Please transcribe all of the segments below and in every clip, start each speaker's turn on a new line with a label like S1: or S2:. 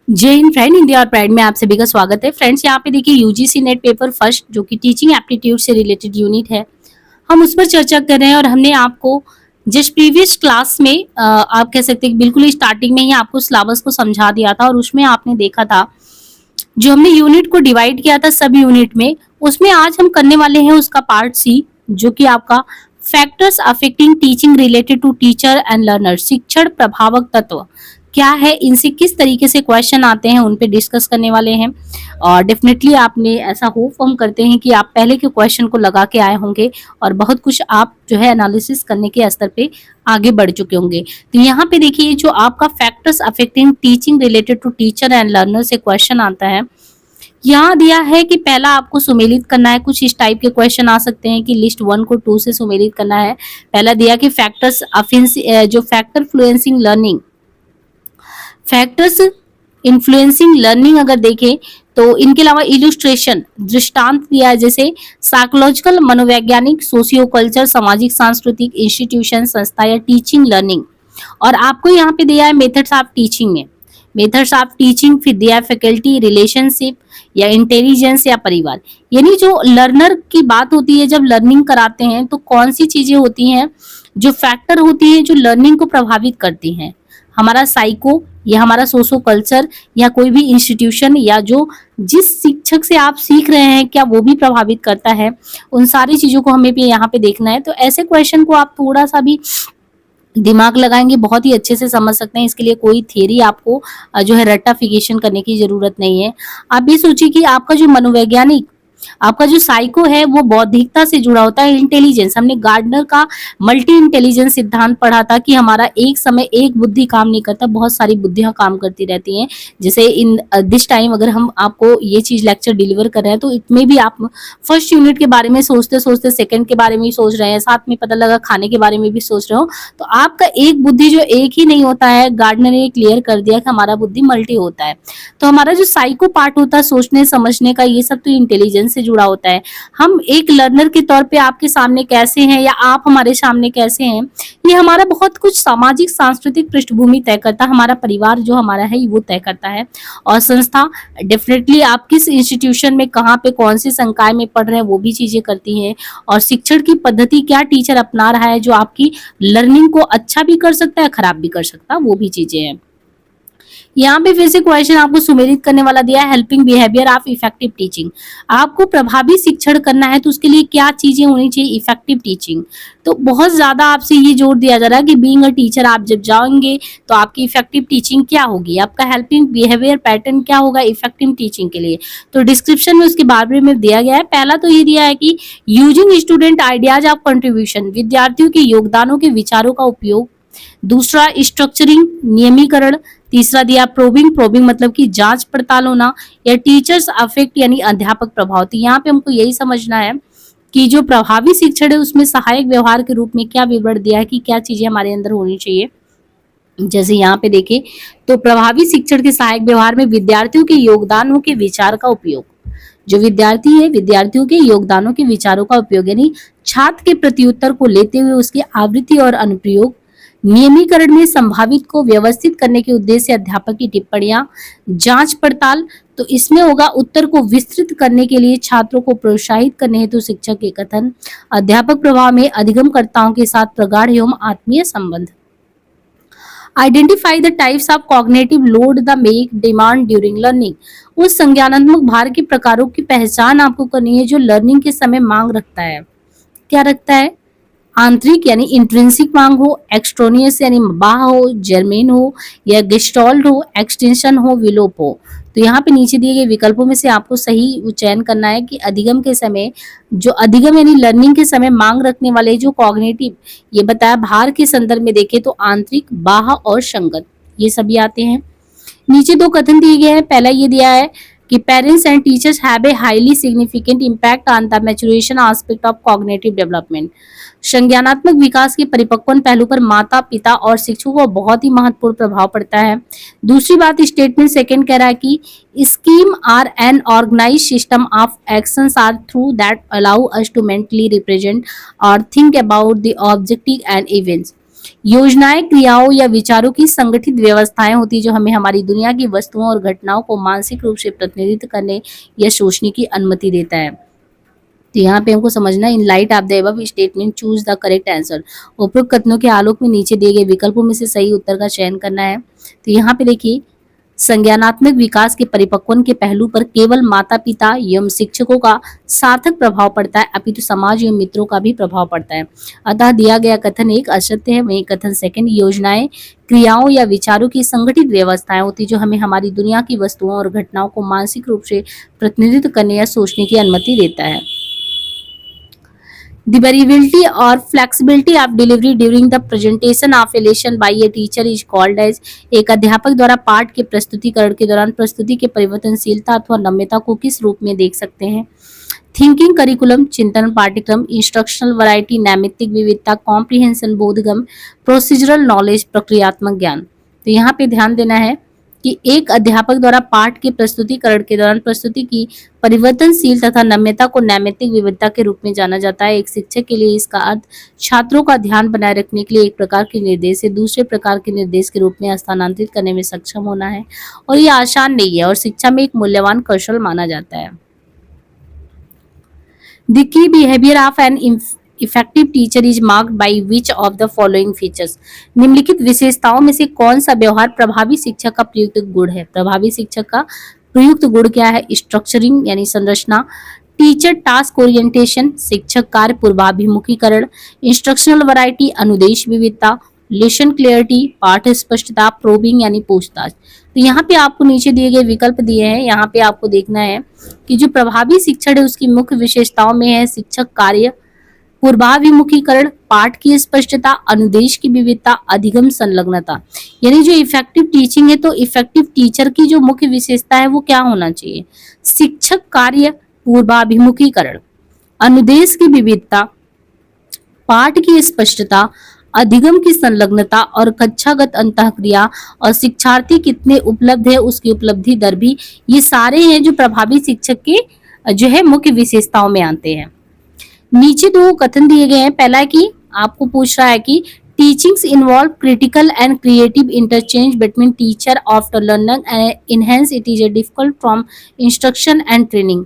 S1: जय Hind friend, India और pride में आप सभी का स्वागत है। फ्रेंड्स, यहाँ पे देखिए यूजीसी नेट पेपर फर्स्ट जो कि टीचिंग एप्टीट्यूड से रिलेटेड यूनिट है, हम उस पर चर्चा कर रहे हैं। और हमने आपको जस्ट प्रीवियस क्लास में आप कह सकते हैं कि बिल्कुल स्टार्टिंग में ही आपको सिलेबस को समझा दिया था और उसमें आपने देखा था जो हमने यूनिट को डिवाइड किया था सब यूनिट में, उसमें आज हम करने वाले हैं उसका पार्ट सी, जो कि आपका factors affecting teaching related to teacher and learner, शिक्षण प्रभावक तत्व क्या है, इनसे किस तरीके से क्वेश्चन आते हैं उन पे डिस्कस करने वाले हैं। और डेफिनेटली आपने ऐसा होप हम करते हैं कि आप पहले के क्वेश्चन को लगा के आए होंगे और बहुत कुछ आप जो है एनालिसिस करने के स्तर पे आगे बढ़ चुके होंगे। तो यहाँ पे देखिए जो आपका factors affecting teaching related to teacher and learner से क्वेश्चन आता है, यहाँ दिया है कि पहला आपको सुमेलित करना है। कुछ इस टाइप के क्वेश्चन आ सकते हैं कि लिस्ट 1 को 2 से सुमेलित करना है। पहला दिया कि फैक्टर्स जो factor influencing learning, factors influencing learning अगर देखें तो इनके अलावा इलुस्ट्रेशन दृष्टांत दिया है, जैसे साइकोलॉजिकल, मनोवैज्ञानिक, सोशियो कल्चर, सामाजिक सांस्कृतिक, इंस्टीट्यूशन, संस्था या टीचिंग लर्निंग। और आपको यहाँ पे दिया है मेथड्स ऑफ टीचिंग में, मेथड्स ऑफ टीचिंग, फिर दिया है फैकल्टी, रिलेशनशिप या इंटेलिजेंस या परिवार। यानी जो लर्नर की बात होती है, जब लर्निंग कराते हैं तो कौन सी चीजें होती हैं जो फैक्टर होती हैं जो लर्निंग को प्रभावित करती हैं, हमारा साइको या हमारा सोशो कल्चर या कोई भी इंस्टीट्यूशन या जो जिस शिक्षक से आप सीख रहे हैं क्या वो भी प्रभावित करता है। उन सारी चीजों को हमें भी यहाँ पे देखना है। तो ऐसे क्वेश्चन को आप थोड़ा सा भी दिमाग लगाएंगे बहुत ही अच्छे से समझ सकते हैं। इसके लिए कोई थियरी आपको जो है रट्टाफिकेशन करने की जरूरत नहीं है। आप ये सोचिए कि आपका जो मनोवैज्ञानिक, आपका जो साइको है वो बौद्धिकता से जुड़ा होता है। इंटेलिजेंस, हमने गार्डनर का मल्टी इंटेलिजेंस सिद्धांत पढ़ा था कि हमारा एक समय एक बुद्धि काम नहीं करता, बहुत सारी बुद्धियां काम करती रहती हैं। जैसे इन दिस टाइम अगर हम आपको ये चीज लेक्चर डिलीवर कर रहे हैं तो इसमें भी आप फर्स्ट यूनिट के बारे में सोचते सोचते सेकंड के बारे में भी सोच रहे हैं, साथ में पता लगा खाने के बारे में भी सोच रहे हो, तो आपका एक बुद्धि जो एक ही नहीं होता है। गार्डनर ने क्लियर कर दिया कि हमारा बुद्धि मल्टी होता है। तो हमारा जो साइको पार्ट होता है सोचने समझने का, ये सब तो इंटेलिजेंस से जुड़ा होता है। हम एक लर्नर के तौर पे आपके सामने कैसे हैं या आप हमारे सामने कैसे हैं, ये हमारा बहुत कुछ सामाजिक सांस्कृतिक पृष्ठभूमि तय करता है। हमारा परिवार जो हमारा है वो तय करता है, और संस्था डेफिनेटली आप किस इंस्टीट्यूशन में कहाँ पे कौन से संकाय में पढ़ रहे हैं वो भी चीजें करती हैं। और शिक्षण की पद्धति क्या टीचर अपना रहा है जो आपकी लर्निंग को अच्छा भी कर सकता है खराब भी कर सकता है, वो भी चीजें हैं। यहाँ पे फिर से क्वेश्चन आपको सुमेलित करने वाला दिया है, helping behaviour of effective teaching. आपको प्रभावी शिक्षण करना है तो उसके लिए क्या चीजें होनी चाहिए, इफेक्टिव टीचिंग। तो बहुत ज्यादा आपसे ये जोर दिया जा रहा है कि बीइंग अ टीचर आप जब जाएंगे तो आपकी इफेक्टिव टीचिंग क्या होगी, आपका हेल्पिंग बिहेवियर पैटर्न क्या होगा इफेक्टिव टीचिंग के लिए। तो डिस्क्रिप्शन में उसके बारे में दिया गया है। पहला तो ये दिया है कि using student ideas of contribution, विद्यार्थियों के योगदानों के विचारों का उपयोग। दूसरा स्ट्रक्चरिंग, नियमीकरण। तीसरा दिया प्रोबिंग, प्रोबिंग मतलब कि जांच पड़ताल होना। या टीचर्स अफेक्ट यानी अध्यापक प्रभाव। तो यहाँ पे हमको यही समझना है कि जो प्रभावी शिक्षण है उसमें सहायक व्यवहार के रूप में क्या विवरण दिया है कि क्या चीजें हमारे अंदर होनी चाहिए। जैसे यहाँ पे देखें तो प्रभावी शिक्षण के सहायक व्यवहार में विद्यार्थियों के योगदानों के विचार का उपयोग, जो विद्यार्थी है विद्यार्थियों के योगदानों के विचारों का उपयोग, यानी छात्र के प्रत्युत्तर को लेते हुए उसकी आवृत्ति और अनुप्रयोग। नियमीकरण में संभावित को व्यवस्थित करने के उद्देश्य से अध्यापक की टिप्पणियां। जांच पड़ताल, तो इसमें होगा उत्तर को विस्तृत करने के लिए छात्रों को प्रोत्साहित करने हेतु शिक्षक के कथन। अध्यापक प्रभाव में अधिगमकर्ताओं के साथ प्रगाढ़ एवं आत्मीय संबंध। Identify the types of cognitive load the make demand during learning. उस संज्ञानात्मक भार के प्रकारों की पहचान आपको करनी है जो लर्निंग के समय मांग रखता है। क्या रखता है, आंतरिक यानी इंट्रिंसिक मांग हो, एक्सट्रोनियस यानी बाह हो, जर्मेन हो या गेस्टॉल्ट हो, एक्सटेंशन हो, विलोप हो। तो यहाँ पे नीचे दिए गए विकल्पों में से आपको सही चयन करना है कि अधिगम के समय, जो अधिगम यानी लर्निंग के समय मांग रखने वाले जो कॉग्निटिव, ये बताया भार के संदर्भ में देखें तो आंतरिक, बाह और संगत, ये सभी आते हैं। नीचे दो कथन दिए गए हैं। पहला ये दिया है कि parents and teachers have a highly significant impact on the maturation aspect of cognitive development. संज्ञानात्मक विकास के परिपक्वन पहलू पर माता पिता और शिक्षकों का बहुत ही महत्वपूर्ण प्रभाव पड़ता है। दूसरी बात, स्टेटमेंट सेकंड कह रहा है कि scheme are an organised system of actions are through that allow us to mentally represent और think about the objective and events. योजनाएं क्रियाओं या विचारों की संगठित व्यवस्थाएं होती जो हमें हमारी दुनिया की वस्तुओं और घटनाओं को मानसिक रूप से प्रतिनिधित्व करने या सोचने की अनुमति देता है। तो यहाँ पे हमको समझना, in light of the above statement choose the correct answer. उपरोक्त कथनों के आलोक में नीचे दिए गए विकल्पों में से सही उत्तर का चयन करना है। तो यहाँ पे देखिए, संज्ञानात्मक विकास के परिपक्वन के पहलू पर केवल माता पिता एवं शिक्षकों का सार्थक प्रभाव पड़ता है, अपितु समाज एवं मित्रों का भी प्रभाव पड़ता है। अतः दिया गया कथन एक असत्य है। वही कथन सेकंड, योजनाएं क्रियाओं या विचारों की संगठित व्यवस्थाएं होती जो हमें हमारी दुनिया की वस्तुओं और घटनाओं को मानसिक रूप से प्रतिनिधित्व करने या सोचने की अनुमति देता है। The variability or flexibility of delivery during the presentation of a lesson by a teacher is called as। एक अध्यापक द्वारा पाठ के प्रस्तुतिकरण के दौरान प्रस्तुति के परिवर्तनशीलता अथवा नम्यता को किस रूप में देख सकते हैं? थिंकिंग करिकुलम, चिंतन पाठ्यक्रम, इंस्ट्रक्शनल वैरायटी, नैमित्तिक विविधता, कॉम्प्रिहेंशन बोधगम, प्रोसीजरल नॉलेज, प्रक्रियात्मक ज्ञान। तो यहाँ पे ध्यान देना है कि एक अध्यापक द्वारा पाठ के प्रस्तुतिकरण के दौरान प्रस्तुति की परिवर्तनशील तथा नम्यता को नैमित्तिक विविधता के रूप में जाना जाता है। एक शिक्षक के लिए इसका अर्थ छात्रों का ध्यान बनाए रखने के लिए एक प्रकार के निर्देश से दूसरे प्रकार के निर्देश के रूप में स्थानांतरित करने में सक्षम होना है, और ये आसान नहीं है और शिक्षा में एक मूल्यवान कौशल माना जाता है। The key behavior of an effective teacher is marked by which of the following features। निम्नलिखित विशेषताओं में से कौन सा व्यवहार प्रभावी शिक्षक का प्रयुक्त गुण है? प्रभावी शिक्षक का प्रयुक्त गुण क्या है? स्ट्रक्चरिंग यानी संरचना, टीचर टास्क ओरिएंटेशन शिक्षक कार्य पूर्वाभिमुखीकरण, इंस्ट्रक्शनल वैरायटी अनुदेश विविधता, लेसन क्लियरिटी पाठ स्पष्टता, प्रोबिंग यानी पूछताछ। तो यहाँ पे आपको नीचे दिए गए विकल्प दिए हैं, यहाँ पे आपको देखना है कि जो प्रभावी शिक्षण है उसकी मुख्य विशेषताओं में है शिक्षक कार्य पूर्वाभिमुखीकरण, पाठ की स्पष्टता, अनुदेश की विविधता, अधिगम संलग्नता। यानी जो इफेक्टिव टीचिंग है तो इफेक्टिव टीचर की जो मुख्य विशेषता है वो क्या होना चाहिए? शिक्षक कार्य पूर्वाभिमुखीकरण, अनुदेश की विविधता, पाठ की स्पष्टता, अधिगम की संलग्नता और कक्षागत अंतःक्रिया और शिक्षार्थी कितने उपलब्ध है उसकी उपलब्धि दर भी, ये सारे हैं जो प्रभावी शिक्षक के जो है मुख्य विशेषताओं में आते हैं। नीचे दो कथन दिए गए हैं। पहला है कि आपको पूछ रहा है कि teachings involve critical and creative interchange between teacher after learner and enhance it is difficult from instruction and training.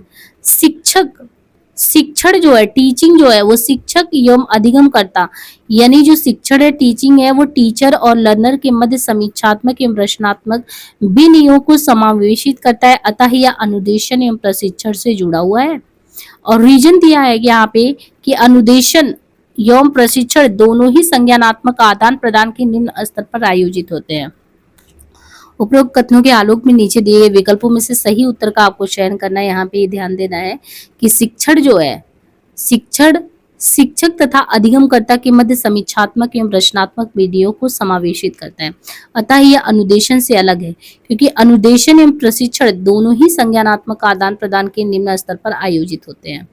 S1: शिक्षण जो है, टीचिंग जो है वो शिक्षक एवं अधिगम करता, यानी जो शिक्षण है टीचिंग है वो टीचर और लर्नर के मध्य समीक्षात्मक एवं रचनात्मक विनियोग को समावेशित करता है, अतः यह अनुदेशन एवं प्रशिक्षण से जुड़ा हुआ है। और रीजन दिया है यहाँ पे कि अनुदेशन एवं प्रशिक्षण दोनों ही संज्ञानात्मक आदान प्रदान के निम्न स्तर पर आयोजित होते हैं। उपरोक्त कथनों के आलोक में नीचे दिए गए विकल्पों में से सही उत्तर का आपको चयन करना है। यहाँ पे ध्यान देना है कि शिक्षण जो है, शिक्षण शिक्षक तथा अधिगमकर्ता के मध्य समीक्षात्मक एवं रचनात्मक विधियों को समावेशित करता है, अतः यह अनुदेशन से अलग है क्योंकि अनुदेशन एवं प्रशिक्षण दोनों ही संज्ञानात्मक आदान प्रदान के निम्न स्तर पर आयोजित होते हैं।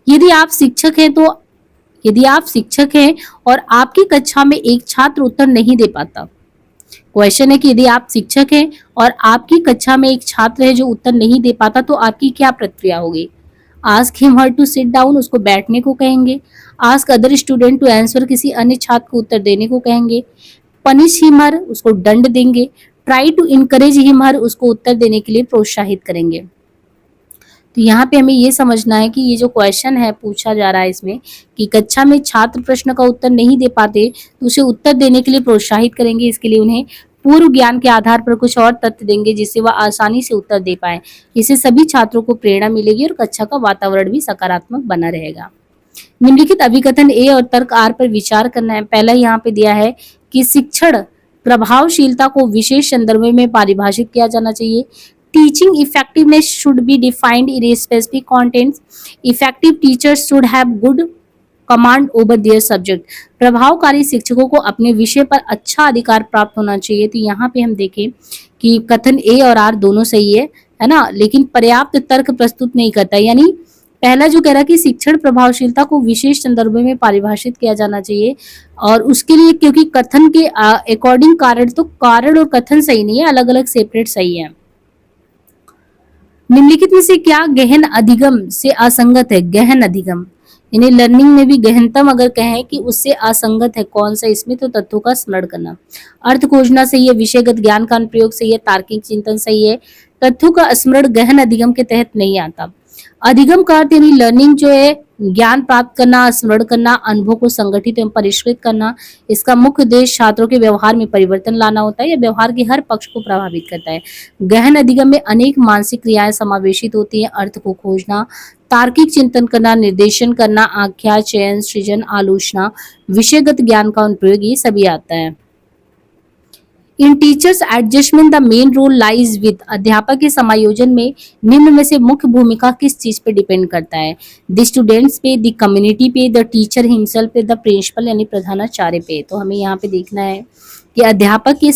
S1: यदि आप शिक्षक हैं और आपकी कक्षा में एक छात्र उत्तर नहीं दे पाता, क्वेश्चन है कि यदि आप शिक्षक हैं और आपकी कक्षा में एक छात्र है जो उत्तर नहीं दे पाता तो आपकी क्या प्रतिक्रिया होगी? Ask him her to sit down, उसको बैठने को कहेंगे। Ask other student to answer, किसी अन्य छात्र को उत्तर देने को कहेंगे। पनिश हिम हर, उसको दंड देंगे। Try to encourage him her, उसको उत्तर देने के लिए प्रोत्साहित करेंगे। तो यहाँ पे हमें ये समझना है कि ये जो क्वेश्चन है पूछा जा रहा है इसमें कि कक्षा में छात्र प्रश्न का उत्तर नहीं दे पाते तो उसे उत्तर देने के लिए प्रोत्साहित करेंगे। इसके लिए उन्हें पूर्व ज्ञान के आधार पर कुछ और तथ्य देंगे जिससे वह आसानी से उत्तर दे पाए। इससे सभी छात्रों को प्रेरणा मिलेगी और कक्षा का वातावरण भी सकारात्मक बना रहेगा। निम्नलिखित अभिकथन ए और तर्क आर पर विचार करना है। पहला यहाँ पे दिया है कि शिक्षण प्रभावशीलता को विशेष संदर्भ में परिभाषित किया जाना चाहिए। Teaching effectiveness should be defined in a specific context. Effective teachers should have good command over their subject. प्रभावकारी शिक्षकों को अपने विषय पर अच्छा अधिकार प्राप्त होना चाहिए। तो यहाँ पे हम देखें कि कथन ए और आर दोनों सही है ना, लेकिन पर्याप्त तर्क प्रस्तुत नहीं करता। यानी पहला जो कह रहा है कि शिक्षण प्रभावशीलता को विशेष संदर्भ में परिभाषित किया जाना चाहिए और उसके लिए क्योंकि कथन के अकॉर्डिंग कारण, तो कारण और कथन सही नहीं है, अलग अलग सेपरेट सही है। निम्नलिखित में से क्या गहन अधिगम से असंगत है? गहन अधिगम यानी लर्निंग में भी गहनतम अगर कहें कि उससे असंगत है कौन सा इसमें, तो तथ्यों का स्मरण करना। अर्थ खोजना सही है, विषयगत ज्ञान का अनुप्रयोग सही है, तार्किक चिंतन सही है। तथ्यों का स्मरण गहन अधिगम के तहत नहीं आता। अधिगम का अर्थ यानी लर्निंग जो है ज्ञान प्राप्त करना, स्मरण करना, अनुभव को संगठित एवं परिष्कृत करना। इसका मुख्य उद्देश्य छात्रों के व्यवहार में परिवर्तन लाना होता है या व्यवहार के हर पक्ष को प्रभावित करता है। गहन अधिगम में अनेक मानसिक क्रियाएं समावेशित होती हैं। अर्थ को खोजना, तार्किक चिंतन करना, निर्देशन करना, आख्या, चयन, सृजन, आलोचना, विषयगत ज्ञान का अनुप्रयोग, ये सभी आता है। In teachers adjustment the main role lies with, अध्यापक के समायोजन में निम्न में से मुख्य भूमिका किस चीज पे डिपेंड करता है? द स्टूडेंट्स पे, द कम्युनिटी पे, द टीचर हिमसेल्फ पे, द प्रिंसिपल यानी प्रधानाचार्य पे। तो हमें यहाँ पे देखना है कि अध्यापक के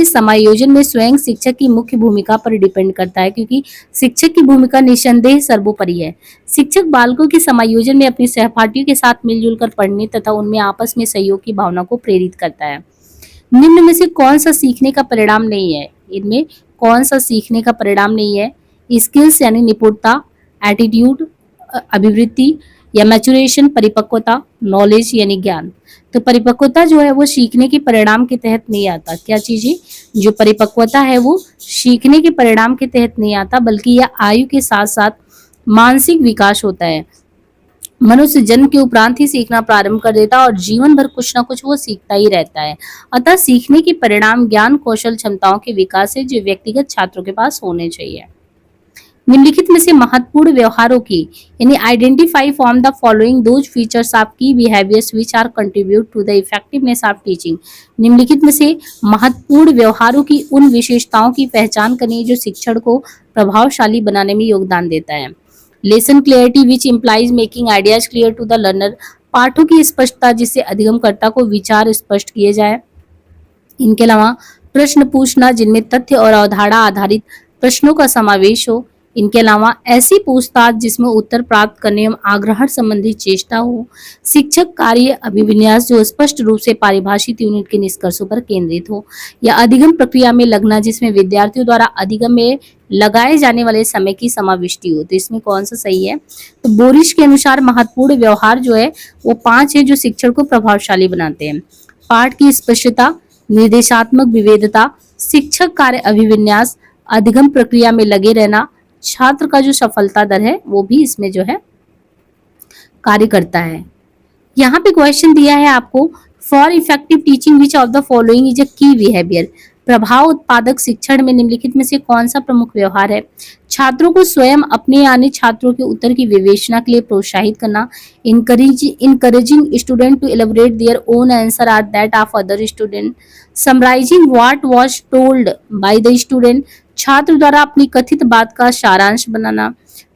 S1: समायोजन में स्वयं शिक्षक की मुख्य भूमिका पर डिपेंड करता है, क्योंकि शिक्षक की भूमिका निसंदेह सर्वोपरि है। शिक्षक बालकों के समायोजन में अपने सहपाठियों के साथ मिलजुल कर पढ़ने तथा उनमें आपस में सहयोग की भावना को प्रेरित करता है। निम्न में से कौन सा सीखने का परिणाम नहीं है? इनमें कौन सा सीखने का परिणाम नहीं है? स्किल्स यानी निपुणता, एटीट्यूड अभिवृत्ति, या मैचुरेशन परिपक्वता, नॉलेज यानी ज्ञान। तो परिपक्वता जो है वो सीखने के परिणाम के तहत नहीं आता। क्या चीजें? जो परिपक्वता है वो सीखने के परिणाम के तहत नहीं आता, बल्कि यह आयु के साथ साथ मानसिक विकास होता है। मनुष्य जन्म के उपरांत ही सीखना प्रारंभ कर देता है और जीवन भर कुछ ना कुछ वो सीखता ही रहता है। अतः सीखने के परिणाम ज्ञान, कौशल, क्षमताओं के विकास है जो व्यक्तिगत छात्रों के पास होने चाहिए। निम्नलिखित में से महत्वपूर्ण व्यवहारों की यानी identify from the following those features of key behaviours which are contribute to the effectiveness of teaching. निम्नलिखित में से महत्वपूर्ण व्यवहारों की उन विशेषताओं की पहचान करें जो शिक्षण को प्रभावशाली बनाने में योगदान देता है। Lesson clarity which implies making ideas clear to the learner, पाठों की स्पष्टता जिससे अधिगमकर्ता को विचार स्पष्ट किए जाए। इनके अलावा प्रश्न पूछना जिनमें तथ्य और अवधारणा आधारित प्रश्नों का समावेश हो। इनके अलावा ऐसी पूछताछ जिसमें उत्तर प्राप्त करने एवं आग्रहण संबंधी चेष्टा हो। शिक्षक कार्य अभिविन्यास जो स्पष्ट रूप से पारिभाषित यूनिट के निष्कर्षों पर केंद्रित हो, या अधिगम प्रक्रिया में लगना जिसमें विद्यार्थियों द्वारा अधिगम में लगाए जाने वाले समय की समाविष्टि हो। तो इसमें कौन सा सही है? तो बोरिश के अनुसार महत्वपूर्ण व्यवहार जो है वो 5 है जो शिक्षण को प्रभावशाली बनाते हैं। पाठ की स्पष्टता, निर्देशात्मक विविधता, शिक्षक कार्य अभिविन्यास, अधिगम प्रक्रिया में लगे रहना, छात्र का जो सफलता दर है वो भी इसमें जो है कार्य करता है। यहाँ पे क्वेश्चन दिया है आपको, for effective teaching which of the following is a की बिहेवियर। प्रभाव उत्पादक शिक्षण में निम्नलिखित में से कौन सा प्रमुख व्यवहार है? छात्रों को स्वयं अपने यानी छात्रों के उत्तर की विवेचना के लिए प्रोत्साहित करना। encouraging student to elaborate their own answer or that of other student. Summarizing what was told by the student. छात्र द्वारा अपनी कथित बात का सारांश बनाना।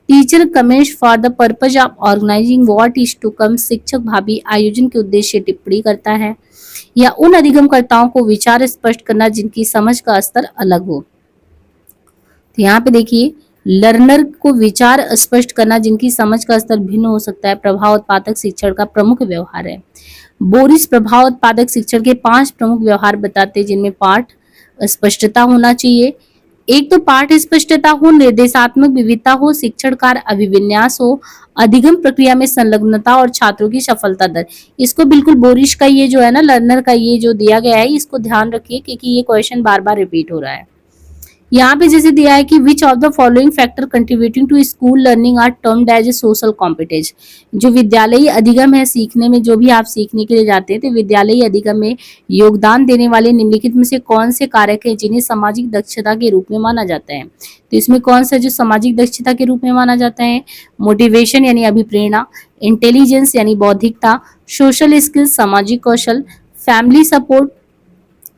S1: Teacher comments for the purpose of organising what is to come. शिक्षक भावी आयोजन के उद्देश्य टिप्पणी करता है। या उन अधिगमकर्ताओं को विचार स्पष्ट करना जिनकी समझ का स्तर अलग हो। तो यहाँ पे देखिए लर्नर को विचार स्पष्ट करना जिनकी समझ का स्तर भिन्न हो सकता है, प्रभाव उत्पादक शिक्षण का प्रमुख व्यवहार है। बोरिस प्रभाव उत्पादक शिक्षण के 5 प्रमुख व्यवहार बताते हैं जिनमें पाठ स्पष्टता होना चाहिए। एक तो पाठ स्पष्टता हो, निर्देशात्मक विविधता हो, शिक्षण कार्य अभिविन्यास हो, अधिगम प्रक्रिया में संलग्नता और छात्रों की सफलता दर। इसको बिल्कुल बोरिश का ये जो है ना लर्नर का ये जो दिया गया है इसको ध्यान रखिए क्योंकि ये क्वेश्चन बार बार रिपीट हो रहा है। यहाँ पे जैसे दिया है कि which of the following factor contributing to school learning are termed as a social competence. जो विद्यालयी अधिगम है सीखने में, जो भी आप सीखने के लिए जाते हैं तो विद्यालयी अधिगम में योगदान देने वाले निम्नलिखित में से कौन से कारक है जिन्हें सामाजिक दक्षता के रूप में माना जाता है? तो इसमें कौन सा जो सामाजिक दक्षता के रूप में माना जाता है? मोटिवेशन यानी अभिप्रेरणा, इंटेलिजेंस यानी बौद्धिकता, सोशल स्किल्स सामाजिक कौशल, family support,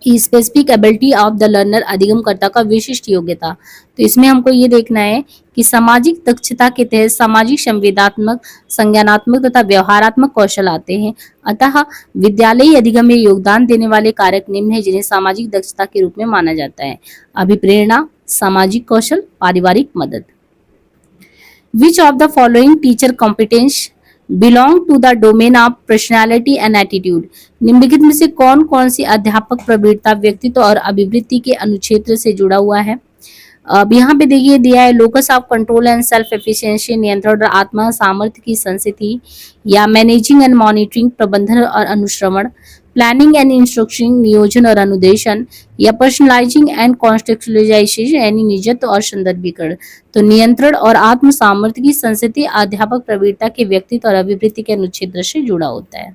S1: specific ability of the learner अधिगमकर्ता का विशिष्ट योग्यता। तो इसमें हमको ये देखना है कि सामाजिक दक्षता के तहत सामाजिक संवेदनात्मक, संज्ञानात्मक तथा व्यवहारात्मक कौशल आते हैं। अतः विद्यालयी अधिगम में योगदान देने वाले कारक निम्न है जिन्हें सामाजिक दक्षता के रूप में माना जाता है। अभिप्रेरणा, सामाजिक कौशल, पारिवारिक मदद। Which of the following teacher competence belong to the domain of personality and attitude. निम्नलिखित में से कौन कौन सी अध्यापक प्रवृत्ता व्यक्तित्व और अभिवृत्ति के अनुक्षेत्र से जुड़ा हुआ है? अब यहाँ पे देखिए दिया है locus of control and self efficiency, नियंत्रण और आत्मा सामर्थ्य की संस्थिति, या मैनेजिंग एंड मॉनिटरिंग, प्रबंधन और अनुश्रवण, प्लानिंग एंड इंस्ट्रक्शन, नियोजन और अनुदेशन, या पर्सनलाइजिंग एंड कॉन्टेक्चुअलाइजेशन यानी निजत्व और संदर्भीकरण। तो नियंत्रण और आत्म सामर्थ्य की संस्थिति अध्यापक प्रवीणता के व्यक्तित्व और अभिवृत्ति के अनुच्छेद से जुड़ा होता है।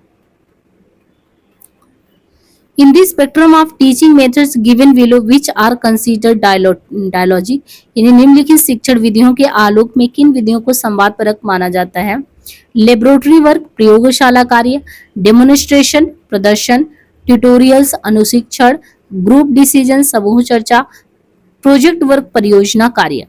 S1: In the spectrum of teaching methods given below, which are considered dialogic, यानी निम्नलिखित शिक्षण विधियों के आलोक में किन विधियों को संवादपरक माना जाता है? लेबोरेटरी वर्क, प्रयोगशाला कार्य, डेमोन्स्ट्रेशन, प्रदर्शन, ट्यूटोरियल्स, अनुशिक्षण, ग्रुप डिसीजन, समूह चर्चा, प्रोजेक्ट वर्क, परियोजना कार्य।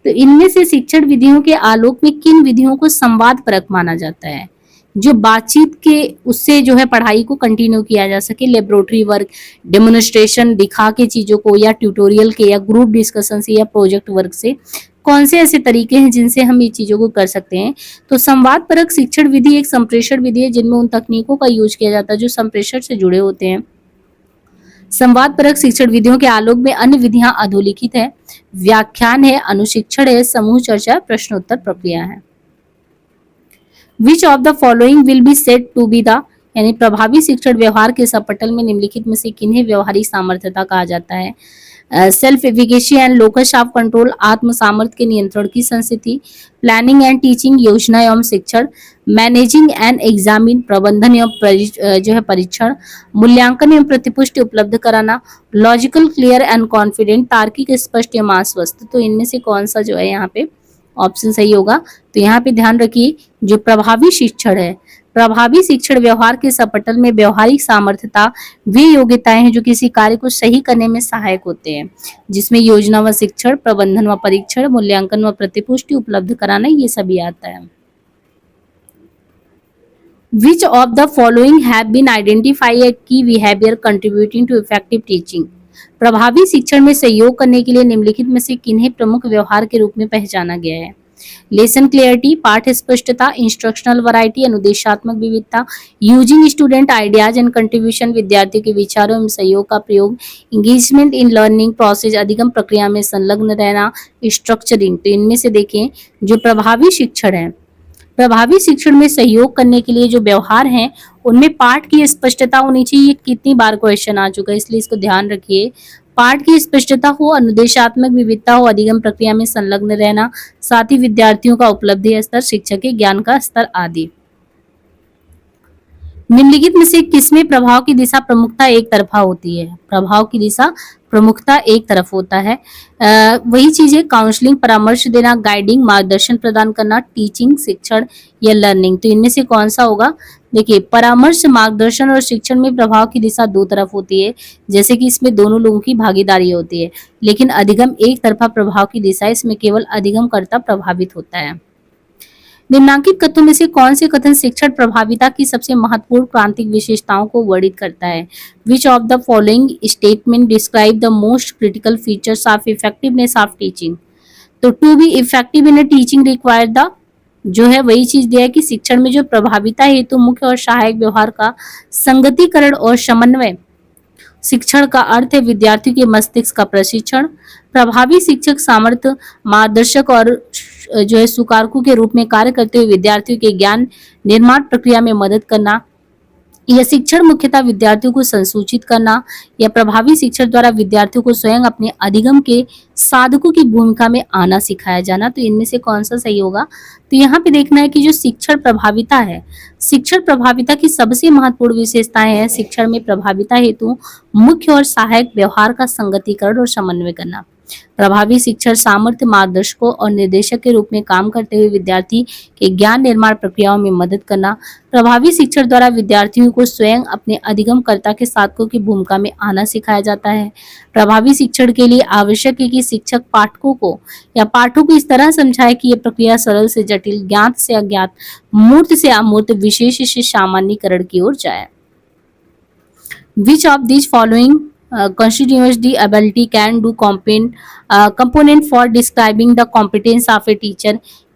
S1: तो इनमें से शिक्षण विधियों के आलोक में किन विधियों को संवादपरक माना जाता है, जो बातचीत के उससे जो है पढ़ाई को कंटिन्यू किया जा सके? लेबोरेटरी वर्क, डेमोन्स्ट्रेशन दिखा के चीजों को, या ट्यूटोरियल के, या ग्रुप डिस्कशन से, या प्रोजेक्ट वर्क से? कौन से ऐसे तरीके हैं जिनसे हम ये चीजों को कर सकते हैं? तो संवादपरक शिक्षण विधि एक संप्रेषण विधि है जिनमें उन तकनीकों का यूज किया जाता है जो संप्रेषण से जुड़े होते हैं। संवादपरक शिक्षण विधियों के आलोक में अन्य विधियां अधोलिखित है। व्याख्यान है, अनुशिक्षण है, समूह चर्चा, प्रश्नोत्तर प्रक्रिया है। Which of the following will be said to be the, यानी प्रभावी शिक्षण व्यवहार के सबपटल में निम्नलिखित में से किन्हें व्यवहारिक सामर्थ्यता कहा जाता है? Self efficacy and locus of control, आत्म सामर्थ्य के नियंत्रण की संस्थिति, प्लानिंग एंड टीचिंग, योजना एवं शिक्षण, मैनेजिंग एंड एग्जामिन, प्रबंधन एवं जो है परीक्षण, मूल्यांकन एवं प्रतिपुष्टि उपलब्ध कराना, लॉजिकल, क्लियर एंड कॉन्फिडेंट, तार्किक, स्पष्ट एवं आश्वस्त। तो इनमें से कौन सा जो है यहाँ पे ऑप्शन सही होगा? तो यहाँ पे ध्यान रखिए जो प्रभावी शिक्षण है, प्रभावी शिक्षण व्यवहार के सबपटल में व्यवहारिक सामर्थ्यता वे योग्यताएं हैं जो किसी कार्य को सही करने में सहायक होते हैं, जिसमें योजना व शिक्षण, प्रबंधन व परीक्षण, मूल्यांकन व प्रतिपुष्टि उपलब्ध कराना, ये सभी आता है। Which of the following have been identified as key behavior contributing to effective teaching? प्रभावी शिक्षण में सहयोग करने के लिए निम्नलिखित में से किन्हें प्रमुख व्यवहार के रूप में पहचाना गया है? लेसन क्लियरिटी, पाठ स्पष्टता, इंस्ट्रक्शनल वैरायटी, अनुदेशात्मक विविधता, using student ideas and contribution, विद्यार्थियों के विचारों एवं सहयोग का प्रयोग, इंगेजमेंट इन लर्निंग प्रोसेस, अधिगम प्रक्रिया में संलग्न रहना, स्ट्रक्चरिंग। तो इनमें से देखें जो प्रभावी शिक्षण है, प्रभावी शिक्षण में सहयोग करने के लिए जो व्यवहार हैं उनमें पाठ की स्पष्टता होनी चाहिए। कितनी बार क्वेश्चन आ चुका है इसलिए इसको ध्यान रखिए। पाठ की स्पष्टता हो, अनुदेशात्मक विविधता हो, अधिगम प्रक्रिया में संलग्न रहना, साथ ही विद्यार्थियों का उपलब्धि स्तर, शिक्षक के ज्ञान का स्तर आदि। निम्नलिखित में से किसमें प्रभाव की दिशा प्रमुखता एक तरफा होती है? प्रभाव की दिशा प्रमुखता एक तरफ होता है। वही चीजें काउंसलिंग, परामर्श देना, गाइडिंग, मार्गदर्शन प्रदान करना, टीचिंग, शिक्षण या लर्निंग। तो इनमें से कौन सा होगा? देखिए परामर्श, मार्गदर्शन और शिक्षण में प्रभाव की दिशा दो तरफ होती है, जैसे कि इसमें दोनों लोगों की भागीदारी होती है। लेकिन अधिगम एक तरफा प्रभाव की दिशा, इसमें केवल अधिगमकर्ता प्रभावित होता है। निम्नांकित कथनों में से कौन से कथन शिक्षण प्रभाविता की सबसे महत्वपूर्ण क्रांतिक विशेषताओं को वर्णित करता है? Which of the following statement describe the most critical features of effectiveness of teaching? तो to be effective in teaching require the, जो है वही चीज दिया है कि शिक्षण में जो प्रभाविता हेतु तो मुख्य और सहायक व्यवहार का संगतिकरण और समन्वय। शिक्षण का अर्थ है विद्यार्थी के मस्तिष्क का प्रशिक्षण। प्रभावी शिक्षक सामर्थ्य, मार्गदर्शक और जो है सुकारकों के रूप में कार्य करते हुए विद्यार्थियों के ज्ञान निर्माण प्रक्रिया में मदद करना। यह शिक्षण मुख्यतः विद्यार्थियों को संसूचित करना या प्रभावी शिक्षण द्वारा विद्यार्थियों को स्वयं अपने अधिगम के साधकों की भूमिका में आना सिखाया जाना। तो इनमें से कौन सा सही होगा? तो यहाँ पे देखना है कि जो शिक्षण प्रभाविता है, शिक्षण प्रभाविता की सबसे महत्वपूर्ण विशेषताएं हैं शिक्षण में प्रभाविता हेतु मुख्य और सहायक व्यवहार का संगतिकरण और समन्वय करना। प्रभावी शिक्षण सामर्थ्य, मार्गदर्शकों और निर्देशक के रूप में काम करते हुए विद्यार्थी के ज्ञान निर्माण प्रक्रियाओं में मदद करना। प्रभावी शिक्षण द्वारा विद्यार्थियों को स्वयं अपने अधिगमकर्ता के साधकों की भूमिका में आना सिखाया जाता है। प्रभावी शिक्षण के लिए आवश्यक है कि शिक्षक पाठकों को या पाठों को इस तरह समझाए कि यह प्रक्रिया सरल से जटिल, ज्ञात से अज्ञात, मूर्त से अमूर्त, विशेष से सामान्यीकरण की ओर जाए। Which of these following constitutes the ability can do component for describing the competence of a teacher?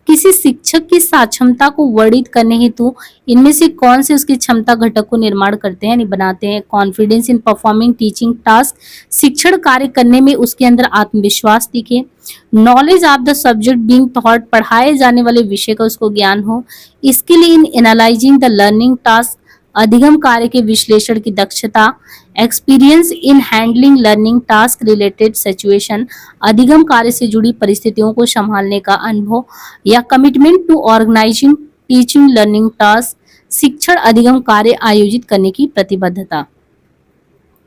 S1: किसी शिक्षक की सक्षमता को वर्णित करने हेतु इनमें से कौन से उसकी क्षमता घटक को निर्माण करते हैं, यानी बनाते हैं? Confidence in performing teaching task, शिक्षण कार्य करने में उसके अंदर आत्मविश्वास दिखे। Knowledge of the subject being thought, पढ़ाए जाने वाले विषय का उसको ज्ञान हो। Skill in analysing the learning task, अधिगम कार्य के विश्लेषण की दक्षता। Experience in handling learning task related situation, अधिगम कार्य से जुड़ी परिस्थितियों को संभालने का अनुभव। या commitment to organising teaching learning task, शिक्षण अधिगम कार्य आयोजित करने की प्रतिबद्धता।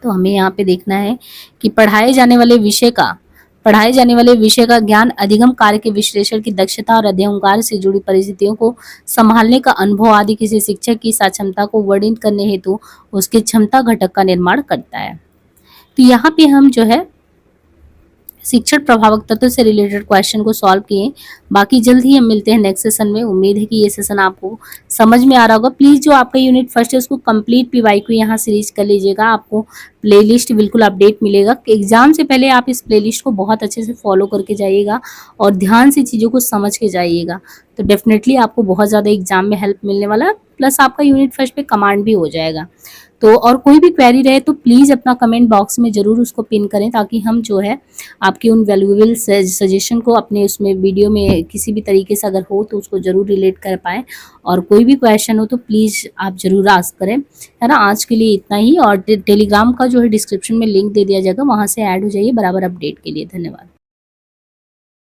S1: तो हमें यहाँ पे देखना है कि पढ़ाए जाने वाले विषय का ज्ञान, अधिगम कार्य के विश्लेषण की दक्षता और अध्ययन कार्य से जुड़ी परिस्थितियों को संभालने का अनुभव आदि किसी शिक्षक की सक्षमता को वर्णित करने हेतु उसके क्षमता घटक का निर्माण करता है। तो यहाँ पे हम जो है शिक्षण प्रभावक तत्व से रिलेटेड क्वेश्चन को सॉल्व किए। बाकी जल्द ही हम मिलते हैं नेक्स्ट सेशन में। उम्मीद है कि ये सेशन आपको समझ में आ रहा होगा। प्लीज जो आपका यूनिट फर्स्ट है उसको कंप्लीट पीवाईक्यू यहाँ से रीच कर लीजिएगा। आपको प्लेलिस्ट बिल्कुल अपडेट मिलेगा। एग्जाम से पहले आप इस प्लेलिस्ट को बहुत अच्छे से फॉलो करके जाइएगा और ध्यान से चीज़ों को समझ के जाइएगा, तो डेफिनेटली आपको बहुत ज़्यादा एग्जाम में हेल्प मिलने वाला है। प्लस आपका यूनिट फर्स्ट पे कमांड भी हो जाएगा। तो और कोई भी क्वेरी रहे तो प्लीज़ अपना कमेंट बॉक्स में ज़रूर उसको पिन करें, ताकि हम जो है आपके उन वैल्यूएबल सजेशन को अपने उसमें वीडियो में किसी भी तरीके से अगर हो तो उसको ज़रूर रिलेट कर पाएँ। और कोई भी क्वेश्चन हो तो प्लीज़ आप ज़रूर आस्क करें, है ना। आज के लिए इतना ही। और टेलीग्राम का जो है डिस्क्रिप्शन में लिंक दे दिया जाएगा, वहाँ से ऐड हो जाइए बराबर अपडेट के लिए। धन्यवाद।